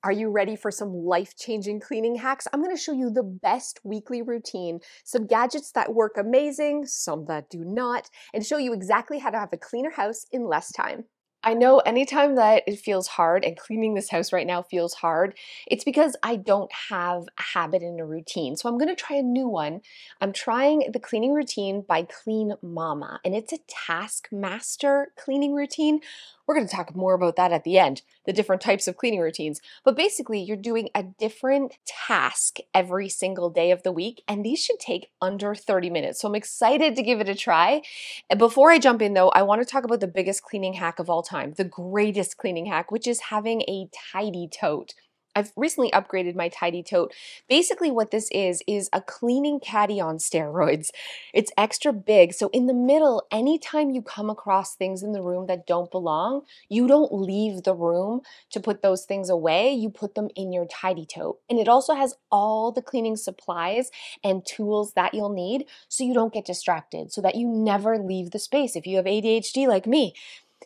Are you ready for some life-changing cleaning hacks? I'm going to show you the best weekly routine, some gadgets that work amazing, some that do not, and show you exactly how to have a cleaner house in less time. I know anytime that it feels hard, and cleaning this house right now feels hard, it's because I don't have a habit and a routine. So I'm going to try a new one. I'm trying the cleaning routine by Clean Mama, and it's a Taskmaster cleaning routine. We're going to talk more about that at the end, the different types of cleaning routines. But basically, you're doing a different task every single day of the week, and these should take under 30 minutes. So I'm excited to give it a try. And before I jump in though, I want to talk about the biggest cleaning hack of all time, the greatest cleaning hack, which is having a tidy tote. I've recently upgraded my tidy tote. Basically what this is a cleaning caddy on steroids. It's extra big, so in the middle, anytime you come across things in the room that don't belong, you don't leave the room to put those things away, you put them in your tidy tote. And it also has all the cleaning supplies and tools that you'll need so you don't get distracted, so that you never leave the space if you have ADHD like me.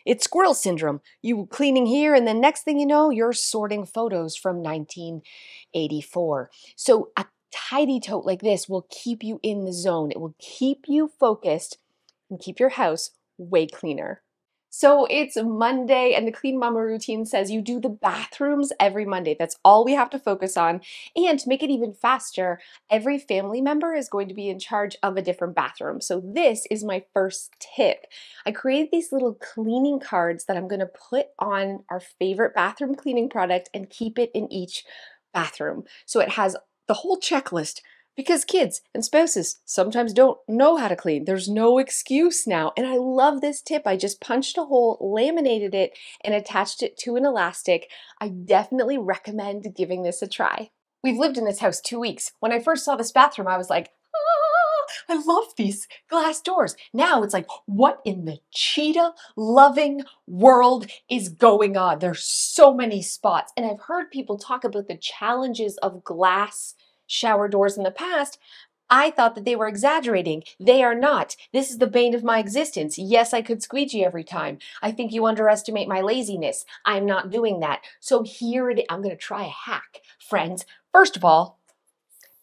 It's squirrel syndrome. You cleaning here, and then next thing you know, you're sorting photos from 1984. So a tidy tote like this will keep you in the zone. It will keep you focused and keep your house way cleaner. So it's Monday, and the Clean Mama routine says you do the bathrooms every Monday. That's all we have to focus on. And to make it even faster, every family member is going to be in charge of a different bathroom. So this is my first tip. I created these little cleaning cards that I'm going to put on our favorite bathroom cleaning product and keep it in each bathroom. So it has the whole checklist. Because kids and spouses sometimes don't know how to clean. There's no excuse now. And I love this tip. I just punched a hole, laminated it, and attached it to an elastic. I definitely recommend giving this a try. We've lived in this house 2 weeks. When I first saw this bathroom, I was like, I love these glass doors. Now it's like, what in the cheetah-loving world is going on? There's so many spots. And I've heard people talk about the challenges of glass shower doors in the past. I thought that they were exaggerating. They are not. This is the bane of my existence. Yes, I could squeegee every time. I think you underestimate my laziness. I'm not doing that. So here it is. I'm going to try a hack, friends. First of all,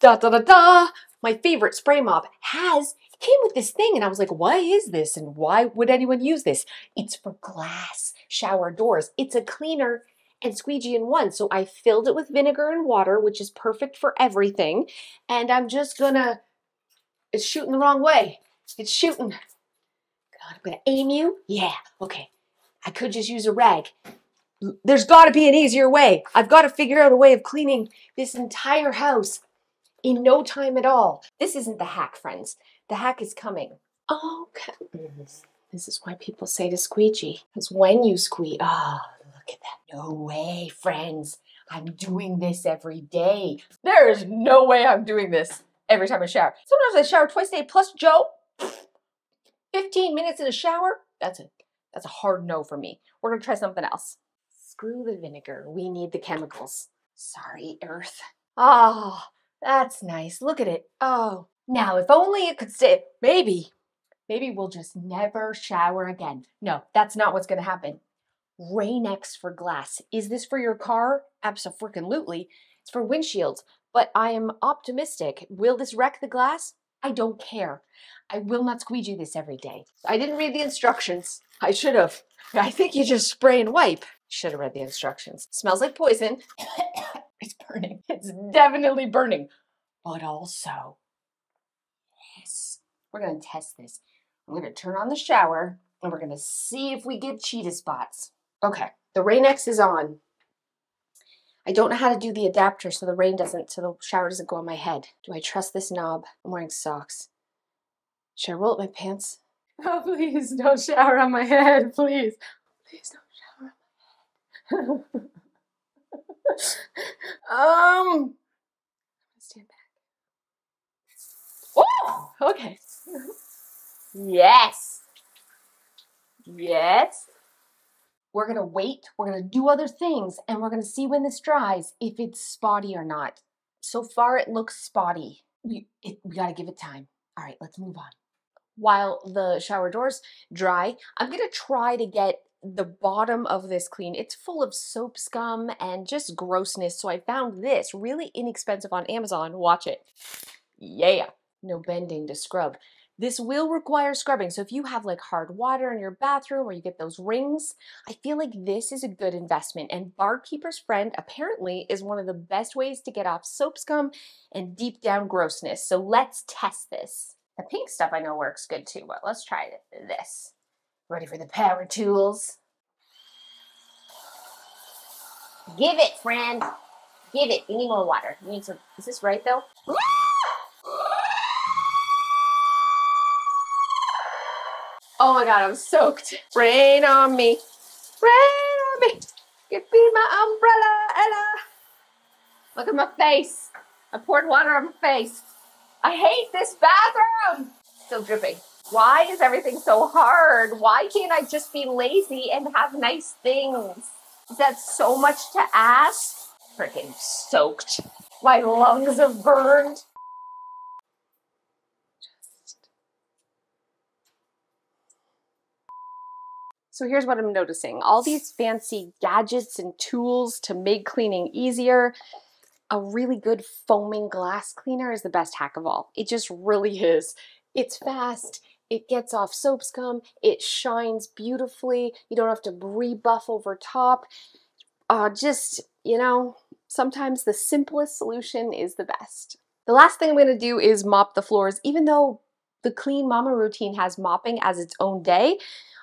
my favorite spray mop came with this thing, and I was like, why is this? And why would anyone use this? It's for glass shower doors. It's a cleaner and squeegee in one. So I filled it with vinegar and water, which is perfect for everything. And I'm just gonna, it's shooting the wrong way. It's shooting. God, I'm gonna aim you. Yeah, okay. I could just use a rag. There's gotta be an easier way. I've gotta figure out a way of cleaning this entire house in no time at all. This isn't the hack, friends. The hack is coming. Okay. This is why people say to squeegee. Because when you squeeze, look at that. No way, friends. I'm doing this every day. There is no way I'm doing this every time I shower. Sometimes I shower twice a day plus Joe. 15 minutes in a shower? That's a hard no for me. We're gonna try something else. Screw the vinegar. We need the chemicals. Sorry, Earth. Oh, that's nice. Look at it. Oh, now if only it could stay. Maybe we'll just never shower again. No, that's not what's gonna happen. Rain-X for glass. Is this for your car? Abso-freaking-lutely. It's for windshields, but I am optimistic. Will this wreck the glass? I don't care. I will not squeegee this every day. I didn't read the instructions. I should have. I think you just spray and wipe. Should have read the instructions. Smells like poison. It's burning. It's definitely burning. But also, yes, we're gonna test this. I'm gonna turn on the shower and we're gonna see if we get cheetah spots. Okay, the Rain-X is on. I don't know how to do the adapter so the shower doesn't go on my head. Do I trust this knob? I'm wearing socks. Should I roll up my pants? Oh, please don't shower on my head, please. Please don't shower on my head. Stand back. Oh, okay. Yes. Yes. We're gonna wait, we're gonna do other things, and we're gonna see when this dries, if it's spotty or not. So far, it looks spotty. We gotta give it time. All right, let's move on. While the shower doors dry, I'm gonna try to get the bottom of this clean. It's full of soap scum and just grossness. So I found this really inexpensive on Amazon. Watch it. Yeah. No bending to scrub. This will require scrubbing. So if you have like hard water in your bathroom or you get those rings, I feel like this is a good investment. And Barkeeper's Friend apparently is one of the best ways to get off soap scum and deep down grossness. So let's test this. The pink stuff I know works good too, but let's try this. Ready for the power tools? Give it, friend. Give it. You need more water. You need some. Is this right though? Oh my God, I'm soaked. Rain on me. Rain on me. Give me my umbrella, Ella. Look at my face. I poured water on my face. I hate this bathroom. Still dripping. Why is everything so hard? Why can't I just be lazy and have nice things? Is that so much to ask? Freaking soaked. My lungs are burned. So here's what I'm noticing. All these fancy gadgets and tools to make cleaning easier. A really good foaming glass cleaner is the best hack of all. It just really is. It's fast, it gets off soap scum, it shines beautifully, you don't have to rebuff over top. Sometimes the simplest solution is the best. The last thing I'm gonna do is mop the floors, even though the Clean Mama routine has mopping as its own day.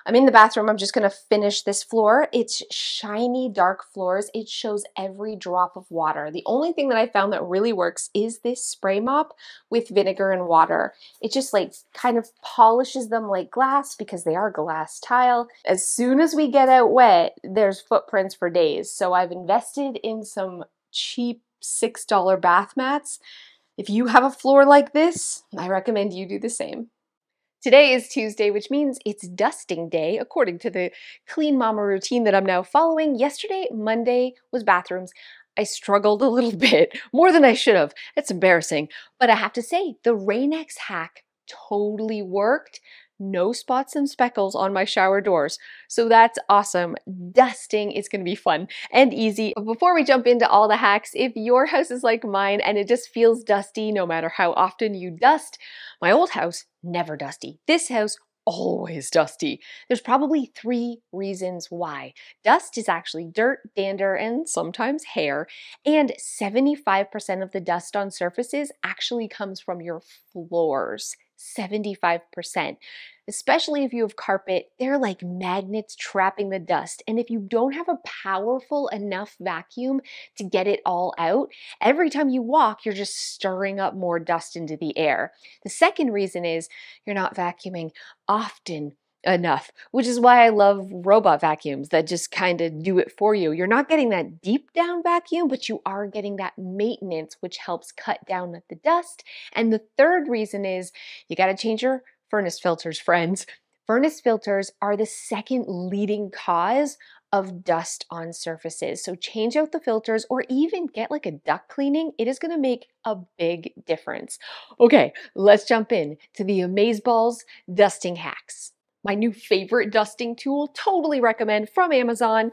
I'm in the bathroom, I'm just gonna finish this floor. It's shiny, dark floors. It shows every drop of water. The only thing that I found that really works is this spray mop with vinegar and water. It just like kind of polishes them like glass because they are glass tile. As soon as we get out wet, there's footprints for days. So I've invested in some cheap $6 bath mats. If you have a floor like this, I recommend you do the same. Today is Tuesday, which means it's dusting day, according to the Clean Mama routine that I'm now following. Yesterday, Monday, was bathrooms. I struggled a little bit, more than I should have. It's embarrassing. But I have to say, the Rain-X hack totally worked. No spots and speckles on my shower doors. So that's awesome. Dusting is going to be fun and easy. But before we jump into all the hacks, if your house is like mine and it just feels dusty no matter how often you dust, my old house, never dusty. This house, always dusty. There's probably 3 reasons why. Dust is actually dirt, dander, and sometimes hair, and 75% of the dust on surfaces actually comes from your floors. 75%. Especially if you have carpet, they're like magnets trapping the dust. And if you don't have a powerful enough vacuum to get it all out, every time you walk, you're just stirring up more dust into the air. The second reason is you're not vacuuming often enough, which is why I love robot vacuums that just kind of do it for you. You're not getting that deep down vacuum, but you are getting that maintenance, which helps cut down the dust. And the third reason is you got to change your furnace filters, friends. Furnace filters are the second leading cause of dust on surfaces. So change out the filters or even get like a duct cleaning. It is going to make a big difference. Okay, let's jump in to the Amazeballs dusting hacks. My new favorite dusting tool, totally recommend, from Amazon.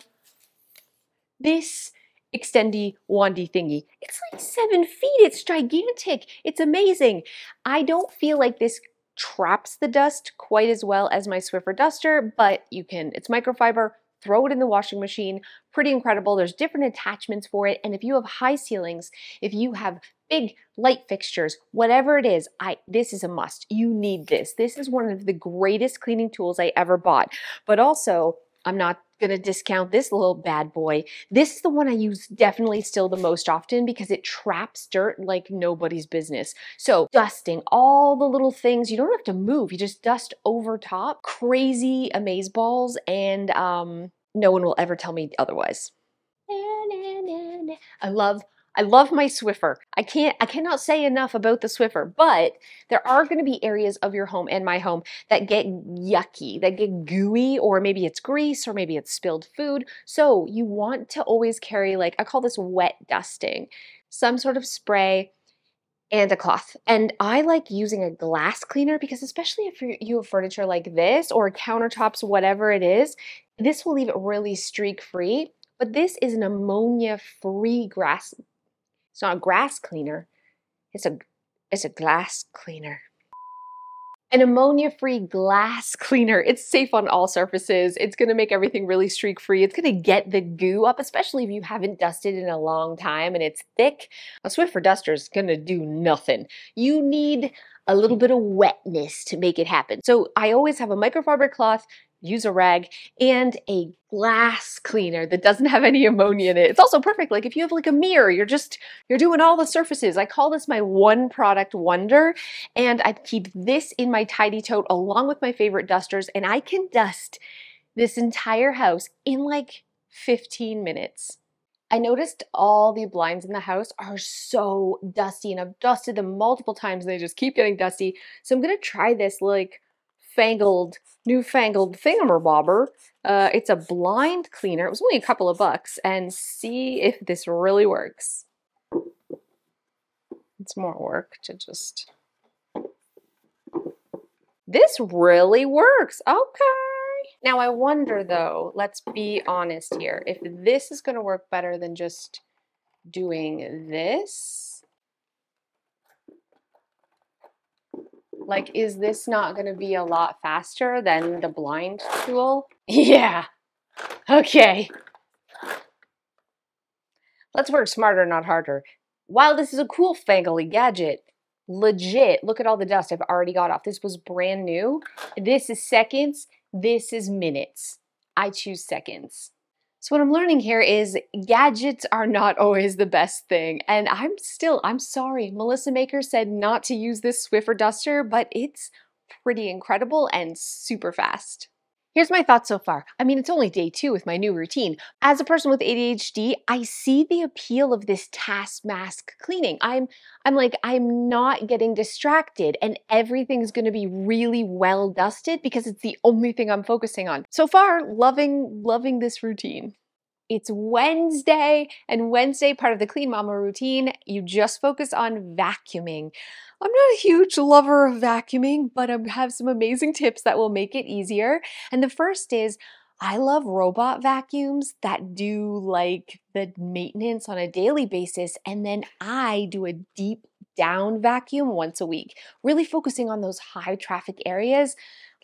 This extendy wandy thingy. It's like 7 feet. It's gigantic. It's amazing. I don't feel like this traps the dust quite as well as my Swiffer duster, but it's microfiber, throw it in the washing machine. Pretty incredible. There's different attachments for it. And if you have high ceilings, if you have big light fixtures, whatever it is, this is a must. You need this. This is one of the greatest cleaning tools I ever bought. But also, I'm not going to discount this little bad boy. This is the one I use definitely still the most often because it traps dirt like nobody's business. So dusting all the little things, you don't have to move. You just dust over top. Crazy Amazeballs, and no one will ever tell me otherwise. I love my Swiffer. I cannot say enough about the Swiffer, but there are going to be areas of your home and my home that get yucky, that get gooey, or maybe it's grease, or maybe it's spilled food. So you want to always carry, like, I call this wet dusting, some sort of spray. and a cloth. And I like using a glass cleaner because especially if you have furniture like this or countertops, whatever it is, this will leave it really streak free. But this is an ammonia free grass. It's not a grass cleaner. It's a glass cleaner. An ammonia-free glass cleaner. It's safe on all surfaces. It's gonna make everything really streak-free. It's gonna get the goo up, especially if you haven't dusted in a long time and it's thick. A Swiffer duster is gonna do nothing. You need a little bit of wetness to make it happen. So I always have a microfiber cloth, use a rag, and a glass cleaner that doesn't have any ammonia in it. It's also perfect, like if you have like a mirror, you're doing all the surfaces. I call this my one product wonder, and I keep this in my tidy tote along with my favorite dusters, and I can dust this entire house in like 15 minutes. I noticed all the blinds in the house are so dusty, and I've dusted them multiple times and they just keep getting dusty. So I'm gonna try this like newfangled thingamabobber. It's a blind cleaner. It was only a couple of bucks, and see if this really works. It's more work to just... This really works. Okay. Now I wonder though, let's be honest here, if this is gonna work better than just doing this. Like, is this not gonna be a lot faster than the blind tool? Yeah. Okay. Let's work smarter, not harder. While this is a cool fangly gadget, legit, look at all the dust I've already got off. This was brand new. This is seconds. This is minutes. I choose seconds. So what I'm learning here is gadgets are not always the best thing. And I'm sorry, Melissa Maker said not to use this Swiffer duster, but it's pretty incredible and super fast. Here's my thoughts so far. I mean, it's only day 2 with my new routine. As a person with ADHD, I see the appeal of this task mask cleaning. I'm not getting distracted, and everything's gonna be really well dusted because it's the only thing I'm focusing on. So far, loving this routine. It's Wednesday, and Wednesday, part of the Clean Mama routine, you just focus on vacuuming. I'm not a huge lover of vacuuming, but I have some amazing tips that will make it easier. And the first is, I love robot vacuums that do like the maintenance on a daily basis, and then I do a deep down vacuum once a week, really focusing on those high traffic areas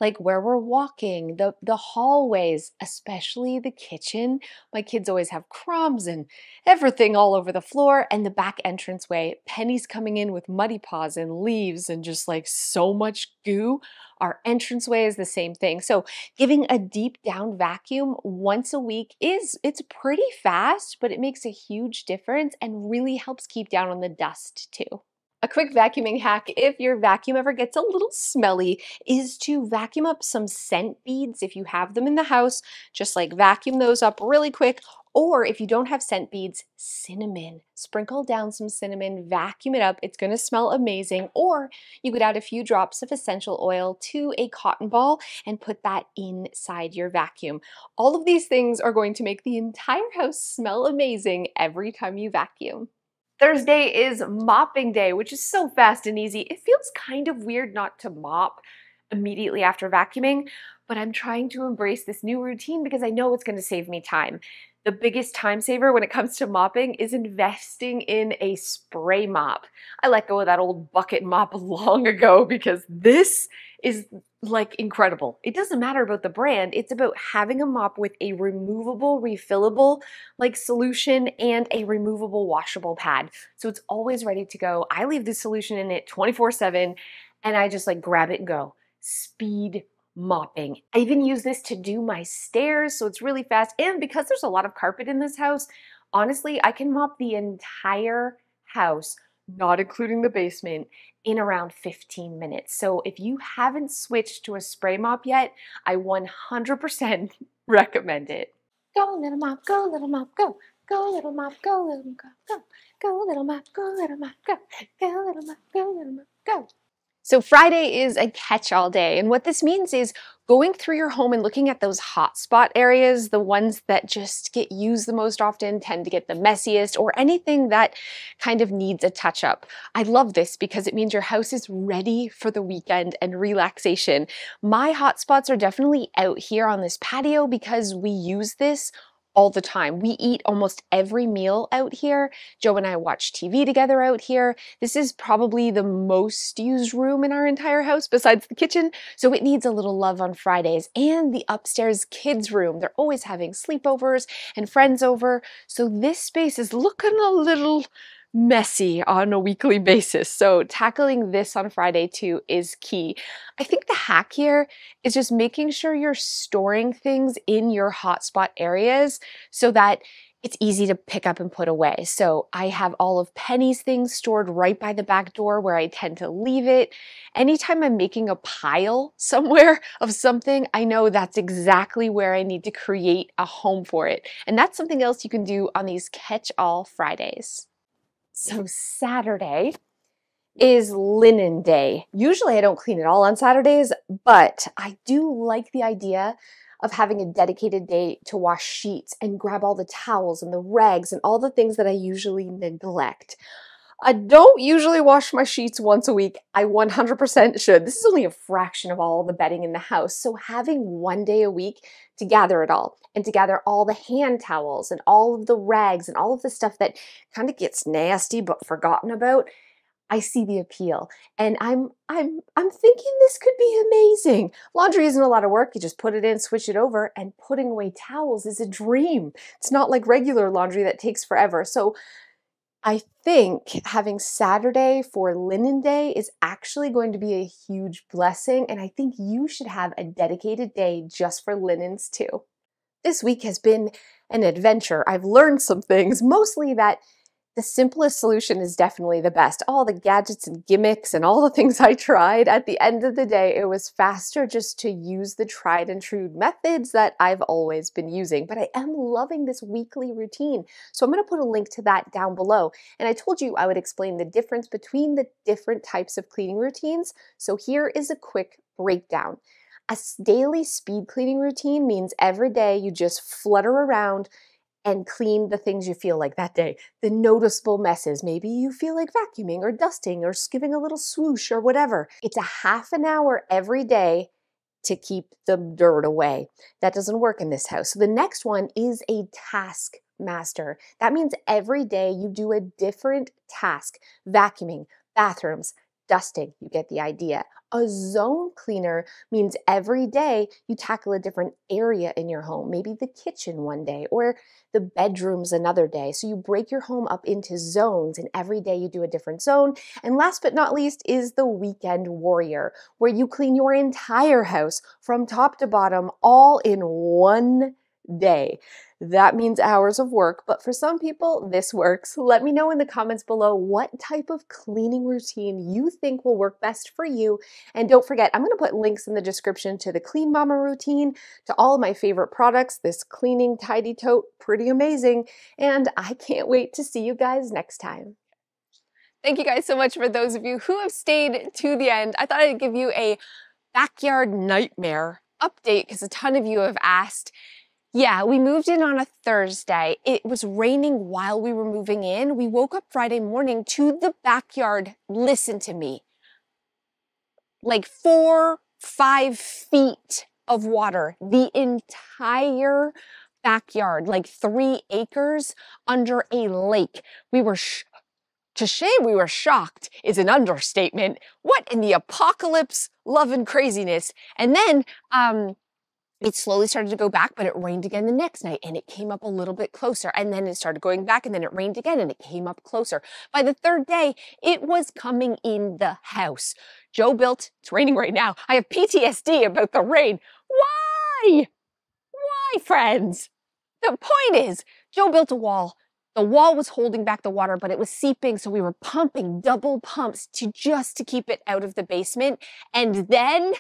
like where we're walking, the hallways, especially the kitchen. My kids always have crumbs and everything all over the floor, and the back entranceway, Penny's coming in with muddy paws and leaves and just like so much goo. Our entranceway is the same thing. So giving a deep down vacuum once a week it's pretty fast, but it makes a huge difference and really helps keep down on the dust too. A quick vacuuming hack, if your vacuum ever gets a little smelly, is to vacuum up some scent beads if you have them in the house. Just like vacuum those up really quick. Or if you don't have scent beads, cinnamon. Sprinkle down some cinnamon, vacuum it up. It's going to smell amazing. Or you could add a few drops of essential oil to a cotton ball and put that inside your vacuum. All of these things are going to make the entire house smell amazing every time you vacuum. Thursday is mopping day, which is so fast and easy. It feels kind of weird not to mop immediately after vacuuming, but I'm trying to embrace this new routine because I know it's going to save me time. The biggest time saver when it comes to mopping is investing in a spray mop. I let go of that old bucket mop long ago because this is like incredible. It doesn't matter about the brand. It's about having a mop with a removable, refillable like solution and a removable washable pad. So it's always ready to go. I leave the solution in it 24/7 and I just like grab it and go. Speed mopping. I even use this to do my stairs, so it's really fast. And because there's a lot of carpet in this house, honestly, I can mop the entire house, not including the basement, in around 15 minutes. So if you haven't switched to a spray mop yet, I 100% recommend it. Go little mop, go little mop, go. Go little mop, go little mop, go. Go little mop, go little mop, go. Go little mop, go little mop, go. So Friday is a catch-all day, and what this means is going through your home and looking at those hotspot areas, the ones that just get used the most often, tend to get the messiest, or anything that kind of needs a touch-up. I love this because it means your house is ready for the weekend and relaxation. My hotspots are definitely out here on this patio because we use this all the time. We eat almost every meal out here. Joe and I watch TV together out here. This is probably the most used room in our entire house besides the kitchen, so it needs a little love on Fridays. And the upstairs kids room, they're always having sleepovers and friends over, so this space is looking a little messy on a weekly basis. So tackling this on Friday too is key. I think the hack here is just making sure you're storing things in your hotspot areas so that it's easy to pick up and put away. So I have all of Penny's things stored right by the back door where I tend to leave it. Anytime I'm making a pile somewhere of something, I know that's exactly where I need to create a home for it. And that's something else you can do on these catch-all Fridays. So Saturday is linen day. Usually I don't clean at all on Saturdays, but I do like the idea of having a dedicated day to wash sheets and grab all the towels and the rags and all the things that I usually neglect. I don't usually wash my sheets once a week. I 100% should. This is only a fraction of all the bedding in the house. So having one day a week to gather it all and to gather all the hand towels and all of the rags and all of the stuff that kind of gets nasty but forgotten about, I see the appeal. And I'm thinking this could be amazing. Laundry isn't a lot of work. You just put it in, switch it over, and putting away towels is a dream. It's not like regular laundry that takes forever. So I think having Saturday for linen day is actually going to be a huge blessing, and I think you should have a dedicated day just for linens too. This week has been an adventure. I've learned some things, mostly that the simplest solution is definitely the best. All the gadgets and gimmicks and all the things I tried, at the end of the day, it was faster just to use the tried and true methods that I've always been using. But I am loving this weekly routine. So I'm going to put a link to that down below. And I told you I would explain the difference between the different types of cleaning routines. So here is a quick breakdown. A daily speed cleaning routine means every day you just flutter around and clean the things you feel like that day. The noticeable messes. Maybe you feel like vacuuming or dusting or giving a little swoosh or whatever. It's a half an hour every day to keep the dirt away. That doesn't work in this house. So the next one is a task master. That means every day you do a different task. Vacuuming, bathrooms, dusting. You get the idea. A zone cleaner means every day you tackle a different area in your home, maybe the kitchen one day or the bedrooms another day. So you break your home up into zones and every day you do a different zone. And last but not least is the weekend warrior, where you clean your entire house from top to bottom all in one day. That means hours of work, but for some people, this works. Let me know in the comments below what type of cleaning routine you think will work best for you. And don't forget, I'm going to put links in the description to the Clean Mama routine, to all of my favorite products, this cleaning tidy tote, pretty amazing. And I can't wait to see you guys next time. Thank you guys so much for those of you who have stayed to the end. I thought I'd give you a backyard nightmare update because a ton of you have asked. Yeah, we moved in on a Thursday. It was raining while we were moving in. We woke up Friday morning to the backyard, listen to me, like 4-5 feet of water. The entire backyard, like 3 acres under a lake. We were to say we were shocked is an understatement. What in the apocalypse, love and craziness? And then, it slowly started to go back, but it rained again the next night and it came up a little bit closer, and then it started going back and then it rained again and it came up closer. By the third day, it was coming in the house. Joe built, it's raining right now. I have PTSD about the rain. Why? Why, friends? The point is, Joe built a wall. The wall was holding back the water, but it was seeping, so we were pumping double pumps just to keep it out of the basement. And then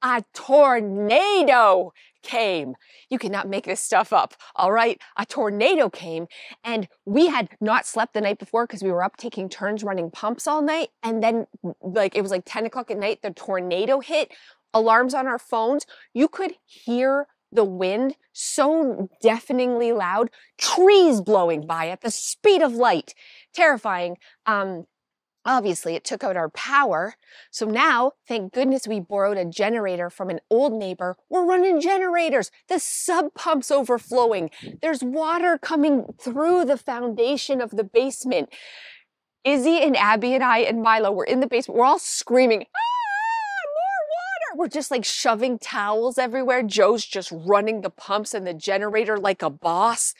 a tornado came. You cannot make this stuff up, all right? A tornado came, and we had not slept the night before because we were up taking turns running pumps all night. And then, like, it was like 10 o'clock at night, the tornado hit. Alarms on our phones. You could hear the wind so deafeningly loud, trees blowing by at the speed of light. Terrifying. Obviously, it took out our power. So now, thank goodness we borrowed a generator from an old neighbor. We're running generators. The sub pump's overflowing. There's water coming through the foundation of the basement. Izzy and Abby and I and Milo were in the basement. We're all screaming, "Ah, more water!" We're just like shoving towels everywhere. Joe's just running the pumps and the generator like a boss.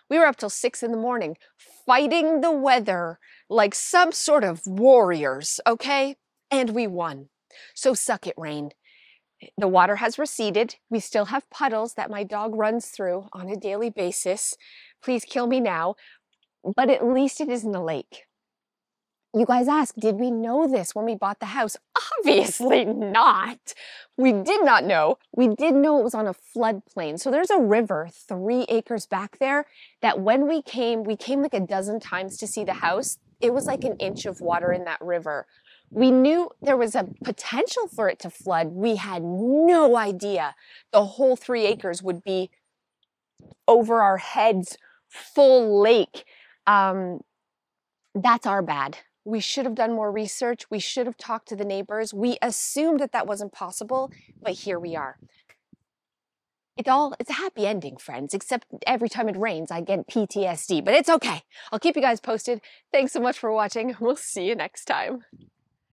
We were up till 6 in the morning fighting the weather like some sort of warriors, okay? And we won. So suck it, rain. The water has receded. We still have puddles that my dog runs through on a daily basis. Please kill me now. But at least it isn't a lake. You guys asked, did we know this when we bought the house? Obviously not. We did not know. We did know it was on a floodplain. So there's a river 3 acres back there that when we came like a dozen times to see the house. It was like an inch of water in that river. We knew there was a potential for it to flood. We had no idea the whole 3 acres would be over our heads, full lake. That's our bad. We should have done more research. We should have talked to the neighbors. We assumed that that wasn't possible, but here we are. It's a happy ending, friends, except every time it rains, I get PTSD, but it's okay. I'll keep you guys posted. Thanks so much for watching. We'll see you next time.